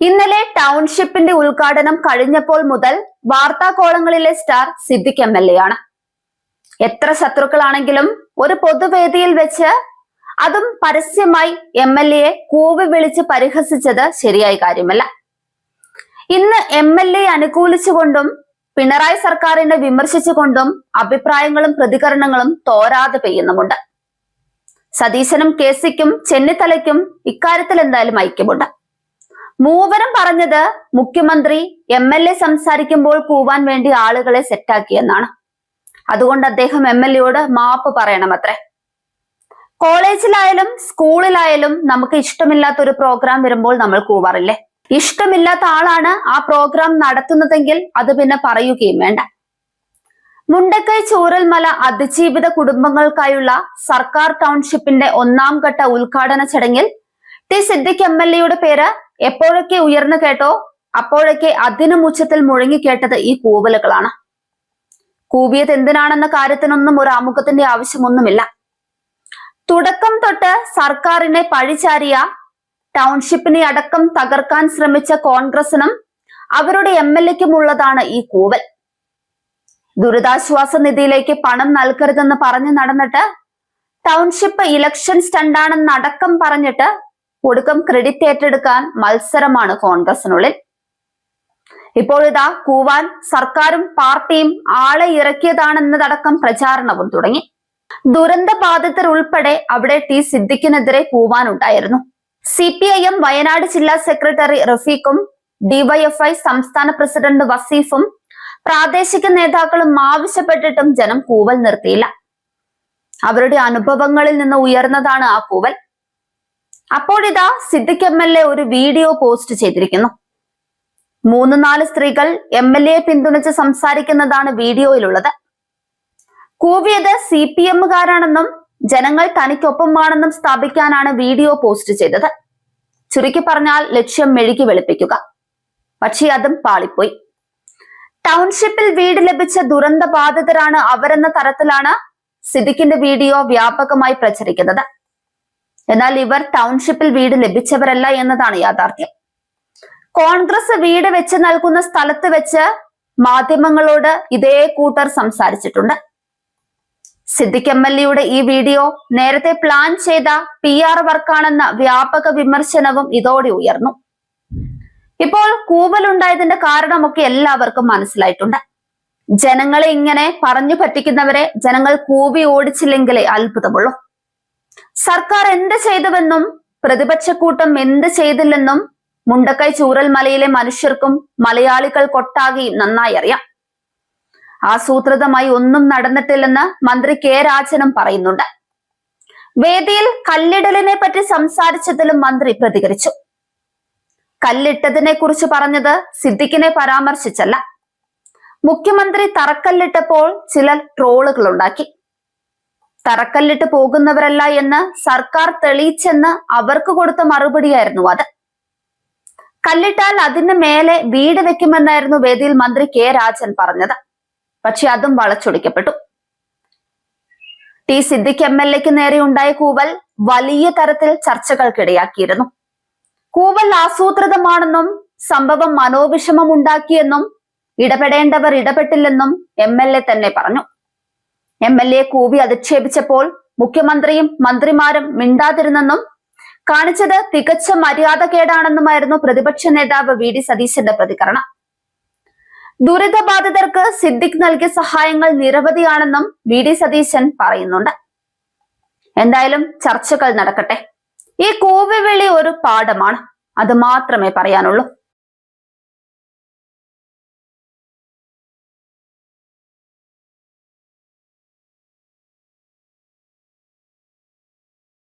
ഇന്നലെ ടൗൺഷിപ്പിന്റെ ഉദ്ഘാടനം കഴിഞ്ഞപ്പോൾ മുതൽ വാർത്താകോളങ്ങളിലെ സ്റ്റാർ സിദ്ദിഖ് MLA ആണ്. എത്ര ശത്രുക്കളാണെങ്കിലും ഒരു പൊതുവേദിയിൽ വെച്ച് അതും പരസ്യമായി MLA കൂവി വിളിച്ച് പരിഹസിച്ചത് ശരിയായ കാര്യമല്ല. ഇന്ന് MLA അനുകൂലിച്ചുകൊണ്ടും പിണറായി സർക്കാരിനെ വിമർശിച്ചുകൊണ്ടും അഭിപ്രായങ്ങളും പ്രതികരണങ്ങളും തോരാതെ പെയ്യുന്നുമുണ്ട്. സതീശനും KCക്കും ചെന്നിത്തലയ്ക്കും ഇക്കാര്യത്തിൽ എന്തായാലും ഐക്യമുണ്ട്. മൂവരും പറഞ്ഞത് മുഖ്യമന്ത്രി MLA സംസാരിക്കുമ്പോൾ കൂവാൻ വേണ്ടി ആളുകളെ സെറ്റാക്കിയെന്നാണ്. അതുകൊണ്ട് അദ്ദേഹം MLAയോട് മാപ്പ് പറയണമത്രേ. കോളേജിലായാലും സ്കൂളിലായാലും നമുക്ക് ഇഷ്ടമില്ലാത്ത ഒരു പ്രോഗ്രാം വരുമ്പോൾ നമ്മൾ കൂവാറില്ലേ? ഇഷ്ടമില്ലാത്ത ആളാണ് ആ പ്രോഗ്രാം നടത്തുന്നതെങ്കിൽ അത് പിന്നെ പറയുകയും വേണ്ട. മുണ്ടക്കൈ ചൂരൽമല അതിജീവിത കുടുംബങ്ങൾക്കായുള്ള സർക്കാർ ടൗൺഷിപ്പിന്റെ 1ാം ഘട്ട ഉദ്ഘാടന ചടങ്ങിൽ ടി സിദ്ദിഖ് MLAയുടെ പേര് എപ്പോഴൊക്കെ ഉയർന്നു കേട്ടോ അപ്പോഴൊക്കെ അതിനും ഉച്ചത്തിൽ മുഴങ്ങിക്കേട്ടത് ഈ കൂവലുകളാണ്. കൂവിയത് എന്തിനാണെന്ന കാര്യത്തിനൊന്നും ഒരു ആമുഖത്തിന്റെ ആവശ്യമൊന്നുമില്ല. തുടക്കം തൊട്ട് സർക്കാരിനെ പഴിചാരിയ ടൗൺഷിപ്പിനെ അടക്കം തകർക്കാൻ ശ്രമിച്ച കോൺഗ്രസിനും അവരുടെ MLAക്കും ഉള്ളതാണ് ഈ കൂവൽ. ദുരിതാശ്വാസ നിധിയിലേക്ക് പണം നൽകരുതെന്ന് പറഞ്ഞു നടന്നിട്ട് ടൗൺഷിപ്പ് ഇലക്ഷൻ സ്റ്റണ്ടാണെന്ന് അടക്കം പറഞ്ഞിട്ട് ഒടുക്കം ക്രെഡിറ്റ് ഏറ്റെടുക്കാൻ മത്സരമാണ് കോൺഗ്രസിനുള്ളിൽ. ഇപ്പോഴിതാ കൂവാൻ സർക്കാരും പാർട്ടിയും ആളെ ഇറക്കിയതാണെന്നതടക്കം പ്രചാരണവും തുടങ്ങി. ദുരന്ത ബാധിതർ ഉൾപ്പെടെ അവിടെ ടി സിദ്ദിഖിനെതിരെ കൂവാനുണ്ടായിരുന്നു. CPIM വയനാട് ജില്ലാ സെക്രട്ടറി റഫീഖും DYFI സംസ്ഥാന പ്രസിഡന്റ് വസീഫും പ്രാദേശിക നേതാക്കളും ആവശ്യപ്പെട്ടിട്ടും ജനം കൂവൽ നിർത്തിയില്ല. അവരുടെ അനുഭവങ്ങളിൽ നിന്ന് ഉയർന്നതാണ് ആ കൂവൽ. അപ്പോഴിതാ സിദ്ദിഖ് MLA ഒരു വീഡിയോ പോസ്റ്റ് ചെയ്തിരിക്കുന്നു. 3-4 സ്ത്രീകൾ MLAയെ പിന്തുണച്ച് സംസാരിക്കുന്നതാണ് വീഡിയോയിലുള്ളത്. കൂവിയത് CPMകാരാണെന്നും ജനങ്ങൾ തനിക്കൊപ്പമാണെന്നും സ്ഥാപിക്കാനാണ് വീഡിയോ പോസ്റ്റ് ചെയ്തത്. ചുരുക്കി പറഞ്ഞാൽ ലക്ഷ്യം മെഴുകി വെളുപ്പിക്കുക. പക്ഷേ അതും പാളിപ്പോയി. ടൗൺഷിപ്പിൽ വീട് ലഭിച്ച ദുരന്ത ബാധിതരാണ് അവരെന്ന തരത്തിലാണ് സിദ്ദിഖിന്റെ വീഡിയോ വ്യാപകമായി പ്രചരിക്കുന്നത്. എന്നാൽ ഇവർ ടൗൺഷിപ്പിൽ വീട് ലഭിച്ചവരല്ല എന്നതാണ് യാഥാർത്ഥ്യം. കോൺഗ്രസ് വീട് വെച്ച് നൽകുന്ന സ്ഥലത്ത് വെച്ച് മാധ്യമങ്ങളോട് ഇതേ കൂട്ടർ സംസാരിച്ചിട്ടുണ്ട്. സിദ്ദിഖ് MLAയുടെ ഈ വീഡിയോ നേരത്തെ പ്ലാൻ ചെയ്ത PR വർക്കാണെന്ന വ്യാപക വിമർശനവും ഇതോടെ ഉയർന്നു. ഇപ്പോൾ കൂവലുണ്ടായതിന്റെ കാരണമൊക്കെ എല്ലാവർക്കും മനസ്സിലായിട്ടുണ്ട്. ജനങ്ങളെ ഇങ്ങനെ പറഞ്ഞു പറ്റിക്കുന്നവരെ ജനങ്ങൾ കൂവി ഓടിച്ചില്ലെങ്കിലേ അത്ഭുതമുള്ളൂ. സർക്കാർ എന്ത് ചെയ്തുവെന്നും പ്രതിപക്ഷക്കൂട്ടം എന്ത് ചെയ്തില്ലെന്നും മുണ്ടക്കൈ ചൂരൽമലയിലെ മനുഷ്യർക്കും മലയാളികൾക്കൊട്ടാകെയും നന്നായി അറിയാം. ആസൂത്രിതമായി ഒന്നും നടന്നിട്ടില്ലെന്ന് മന്ത്രി K രാജനും പറയുന്നുണ്ട്. വേദിയിൽ കല്ലിടലിനെ പറ്റി സംസാരിച്ചതിലും മന്ത്രി പ്രതികരിച്ചു. കല്ലിട്ടതിനെ കുറിച്ച് പറഞ്ഞത് സിദ്ദിഖിനെ പരാമർശിച്ചല്ല. മുഖ്യമന്ത്രി തറക്കല്ലിട്ടപ്പോൾ ചിലർ ട്രോളുകൾ ഉണ്ടാക്കി. തറക്കല്ലിട്ട് പോകുന്നവരല്ല എന്ന് സർക്കാർ തെളിയിച്ചെന്ന് അവർക്ക് കൊടുത്ത മറുപടിയായിരുന്നു അത്. കല്ലിട്ടാൽ അതിന് മേലെ വീട് വെക്കുമെന്നായിരുന്നു വേദിയിൽ മന്ത്രി K രാജൻ പറഞ്ഞത്. പക്ഷെ അതും വളച്ചൊടിക്കപ്പെട്ടു. ടി സിദ്ദിഖ് MLAക്ക് നേരെ ഉണ്ടായ കൂവൽ വലിയ തരത്തിൽ ചർച്ചകൾക്കിടയാക്കിയിരുന്നു. കൂവൽ ആസൂത്രിതമാണെന്നും സംഭവം മനോവിഷമം ഉണ്ടാക്കിയെന്നും ഇടപെടേണ്ടവർ ഇടപെട്ടില്ലെന്നും MLA തന്നെ പറഞ്ഞു. MLA കൂവി അധിക്ഷേപിച്ചപ്പോൾ മുഖ്യമന്ത്രിയും മന്ത്രിമാരും മിണ്ടാതിരുന്നെന്നും കാണിച്ചത് തികച്ച മര്യാദകേടാണെന്നുമായിരുന്നു പ്രതിപക്ഷ നേതാവ് VD സതീശന്റെ പ്രതികരണം. ദുരിതബാധിതർക്ക് സിദ്ദിഖ് നൽകിയ സഹായങ്ങൾ നിരവധിയാണെന്നും VD സതീശൻ പറയുന്നുണ്ട്. എന്തായാലും ചർച്ചകൾ നടക്കട്ടെ. ഈ കൂവിവിളി ഒരു പാഠമാണ്. അത് മാത്രമേ പറയാനുള്ളൂ.